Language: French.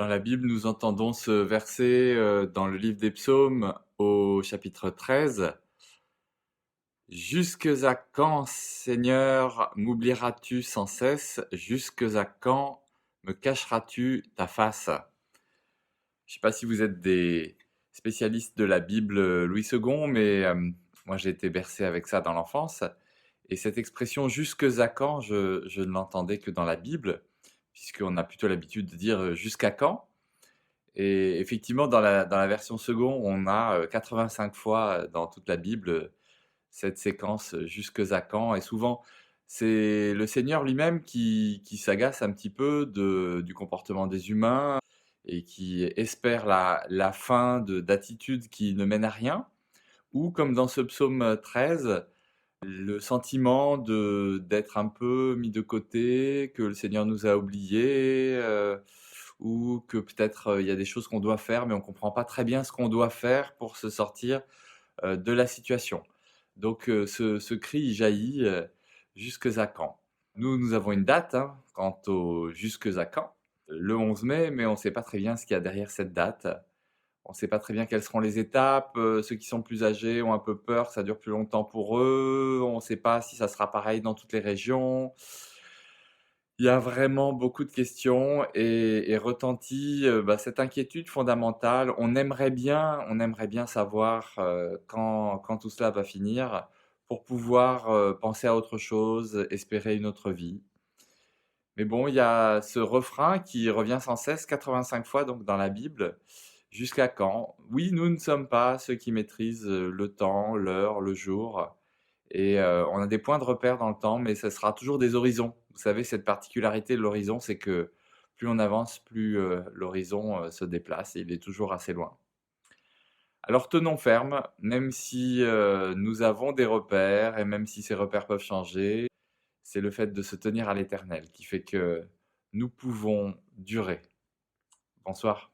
Dans la Bible, nous entendons ce verset, dans le livre des Psaumes au chapitre 13. «Jusques à quand, Seigneur, m'oublieras-tu sans cesse? Jusques à quand me cacheras-tu ta face?» Je ne sais pas si vous êtes des spécialistes de la Bible, Louis II, mais moi j'ai été bercé avec ça dans l'enfance et cette expression «jusques à quand», je ne l'entendais que dans la Bible, puisqu'on a plutôt l'habitude de dire, «jusqu'à quand?» Et effectivement, dans la version second, on a, 85 fois, dans toute la Bible, cette séquence, «jusques à quand?» et souvent, c'est le Seigneur lui-même qui s'agace un petit peu du comportement des humains et qui espère la fin d'attitudes qui ne mènent à rien. Ou comme dans ce psaume 13, le sentiment d'être un peu mis de côté, que le Seigneur nous a oubliés, ou que peut-être, il y a des choses qu'on doit faire, mais on ne comprend pas très bien ce qu'on doit faire pour se sortir, de la situation. Donc ce cri, il jaillit, «Jusques à quand?» Nous avons une date, hein, quant au «jusques à quand», le 11 mai, mais on ne sait pas très bien ce qu'il y a derrière cette date. On ne sait pas très bien quelles seront les étapes, ceux qui sont plus âgés ont un peu peur que ça dure plus longtemps pour eux, on ne sait pas si ça sera pareil dans toutes les régions. Il y a vraiment beaucoup de questions et retentit, cette inquiétude fondamentale. On aimerait bien savoir, quand tout cela va finir pour pouvoir, penser à autre chose, espérer une autre vie. Mais bon, il y a ce refrain qui revient sans cesse 85 fois donc dans la Bible. Jusqu'à quand? Oui, nous ne sommes pas ceux qui maîtrisent, le temps, l'heure, le jour et on a des points de repère dans le temps, mais ce sera toujours des horizons. Vous savez, cette particularité de l'horizon, c'est que plus on avance, plus, l'horizon, se déplace et il est toujours assez loin. Alors tenons ferme, même si, nous avons des repères et même si ces repères peuvent changer, c'est le fait de se tenir à l'Éternel qui fait que nous pouvons durer. Bonsoir.